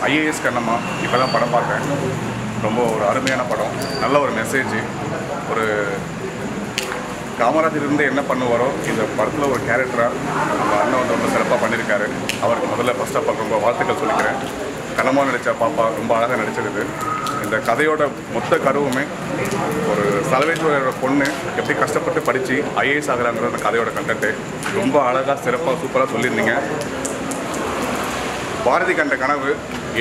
IAS Kannamma இப்போ தான் படம் பார்த்தேன். ரொம்ப ஒரு அருமையான படம், நல்ல ஒரு மெசேஜ். ஒரு காமராஜர் இருந்து என்ன பண்ணுவாரோ இந்த படத்தில் ஒரு கேரக்டராக நம்ம அண்ணன் வந்து ரொம்ப சிறப்பாக பண்ணியிருக்காரு. அவருக்கு முதல்ல ஃபர்ஸ்ட் ஆஃப் ஆல் ரொம்ப வாழ்த்துக்கள் சொல்லிக்கிறேன். கண்ணம்மா நடித்த பாப்பா ரொம்ப அழகாக நடிச்சிருது. இந்த கதையோட மொத்த கருவுமே ஒரு சலவேஸ்வரோட பொண்ணு எப்படி கஷ்டப்பட்டு படித்து ஐஏஎஸ் ஆகிறாங்கிற அந்த கதையோட கண்டென்ட்டு ரொம்ப அழகாக சிறப்பாக சூப்பராக சொல்லியிருந்தீங்க. பாரதி கண்ட கனவு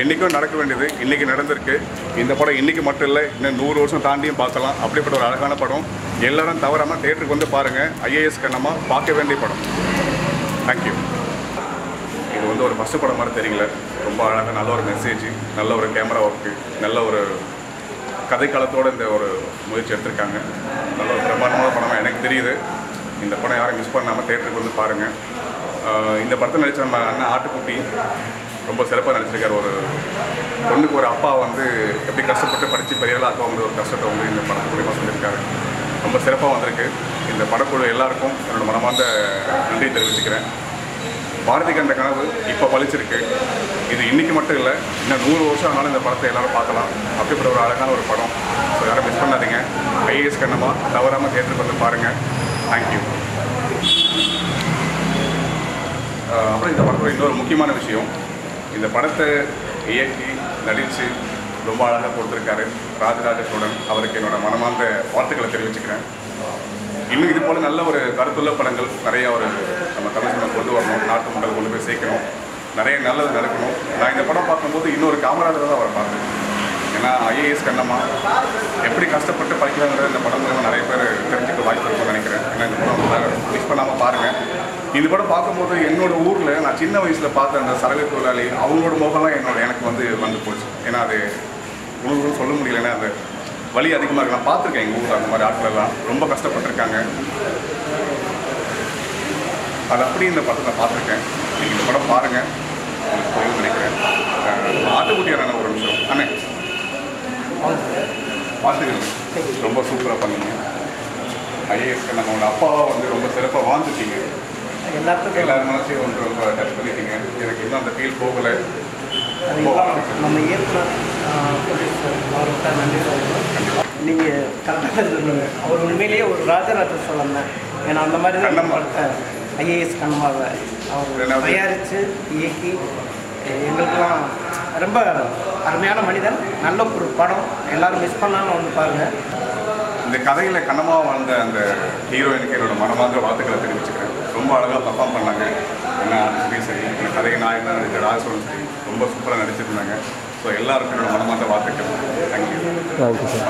என்றைக்கும் நடக்க வேண்டியது இன்றைக்கி நடந்திருக்கு. இந்த படம் இன்றைக்கி மட்டும் இல்லை, இன்னும் 100 வருஷம் தாண்டியும் பார்க்கலாம். அப்படிப்பட்ட ஒரு அழகான படம். எல்லோரும் தவறாமல் தேட்டருக்கு வந்து பாருங்கள். ஐஏஎஸ் கண்ணம்மா பார்க்க வேண்டிய படம். தேங்க்யூ. இது வந்து ஒரு ஃபஸ்ட்டு படம் மாதிரி தெரியல, ரொம்ப அழகாக நல்ல ஒரு மெசேஜ், நல்ல ஒரு கேமரா ஒர்க்கு, நல்ல ஒரு கதைக்களத்தோடு இந்த ஒரு முயற்சி எடுத்திருக்காங்க. நல்ல ஒரு பிரம்மாண்டமான படமாக எனக்கு தெரியுது. இந்த படம் யாரும் மிஸ் பண்ணாமல் தேட்டருக்கு வந்து பாருங்கள். இந்த படத்தில் நடித்த நம்ம அண்ணன் ஆட்டுக்குட்டி ரொம்ப சிறப்பாக நடிச்சிருக்காரு. ஒரு பொண்ணுக்கு ஒரு அப்பா வந்து எப்படி கஷ்டப்பட்டு படித்து பெரியலாம் அப்பா வந்து ஒரு கஷ்டத்தை வந்து இந்த படத்து மூலியமாக சொல்லியிருக்காரு. ரொம்ப சிறப்பாக வந்திருக்கு. இந்த படக்குழு எல்லாருக்கும் என்னோட மனமார்ந்த நன்றி தெரிவிச்சுக்கிறேன். பாரதி கண்ட கனவு இப்போ பழிச்சிருக்கு. இது இன்றைக்கி மட்டும் இல்லை, இன்னும் 100 வருஷம் ஆனாலும் இந்த படத்தை எல்லோரும் பார்க்கலாம். அப்படிப்பட்ட ஒரு அழகான ஒரு படம். ஸோ யாரும் மிஸ் பண்ணாதீங்க. ஐஏஎஸ் கண்ணம்மா தவறாமல் தேட்டருக்கு வந்து பாருங்கள். தேங்க்யூ. அப்புறம் இந்த படத்தோட இன்னொரு முக்கியமான விஷயம், இந்த படத்தை இயக்கி நடித்து ரொம்ப அழகாக கொடுத்துருக்காரு ராஜராஜ சோழன். அவருக்கு என்னோட மனமார்ந்த வாழ்த்துக்களை தெரிவிச்சுக்கிறேன். இன்னும் இது போல் நல்ல ஒரு கருத்துள்ள படங்கள் நிறைய ஒரு நம்ம தமிழ் சினிமா கொண்டு வரணும், நாட்டு மக்கள் கொண்டு போய் சேர்க்கணும், நிறைய நல்லது நடக்கணும். நான் இந்த படம் பார்க்கும்போது இன்னொரு காமராஜர் தான் அவரை பார்த்தேன். ஏன்னா ஐஏஎஸ் கண்ணம்மா எப்படி கஷ்டப்பட்டு படிக்கிறாங்கிறத இந்த படம் மூலமாக நிறைய பேர் தெரிஞ்சுக்க வாய்ப்பு இருக்கும்னு நினைக்கிறேன். ஏன்னா இந்த படம் மிஸ் பண்ணாமல் பாருங்கள். இந்த படம் பார்க்கும்போது என்னோடய ஊரில் நான் சின்ன வயசில் பார்த்த அந்த சலவை தொழிலாளி அவங்களோட முகம்லாம் எனக்கு வந்து போச்சு. ஏன்னா அது உணவுகளும் சொல்ல முடியல. ஏன்னா அந்த வலி அதிகமாக இருக்கு. நான் பார்த்துருக்கேன் எங்கள் ஊரில் அந்த மாதிரி ஆட்களெல்லாம் ரொம்ப கஷ்டப்பட்டுருக்காங்க. அது அப்படி இந்த படத்தை நான் பார்த்துருக்கேன். நீங்கள் இந்த படம் பாருங்கள், உங்களுக்கு புரியும்னு நினைக்கிறேன். ஆட்டுக்குட்டியான ஒரு நிமிஷம் அண்ணே பார்த்துக்கணும், ரொம்ப சூப்பராக பண்ணீங்க. ஐஏஎஸ்க்கு நம்மளோட அப்பாவை வந்து ரொம்ப சிறப்பாக வாழ்ந்துட்டீங்க. எல்லாரும் மனசையும் வந்து ரொம்ப டச் பண்ணிட்டீங்க. எனக்கு இன்னும் அந்த ஃபீல் போகலை. நம்ம இயக்குனர் அவர்கிட்ட நன்றி சொல்லணும். நீங்கள் கரெக்டாக சொன்னீங்க. அவர் உண்மையிலேயே ஒரு ராஜராஜ சோழன் தான். ஏன்னா அந்த மாதிரி தான் படத்தை ஐஏஎஸ் கண்ணம்மாவை அவர் தயாரித்து இயக்கி எங்களுக்கெல்லாம் ரொம்ப அருமையான மனிதன். நல்ல ஒரு படம், எல்லோரும் மிஸ் பண்ணாமல் வந்து பாருங்கள். இந்த கதையில் கண்ணம்மாவை வாழ்ந்த அந்த ஹீரோயினுக்கு என்னோட மனமார்ந்த வாழ்த்துக்களை தெரிவிச்சுக்கிறேன். ரொம்ப அழகாக பர்ஃபார்ம் பண்ணாங்க. என்ன அதுக்கு சரி, இந்த கதையை நான் என்ன நடித்த ராஜசோழன் சரி ரொம்ப சூப்பராக நடிச்சிருந்தாங்க. ஸோ எல்லாருக்கும் என்னோட மனமார்ந்த வாழ்த்துக்கள். தேங்க்யூ.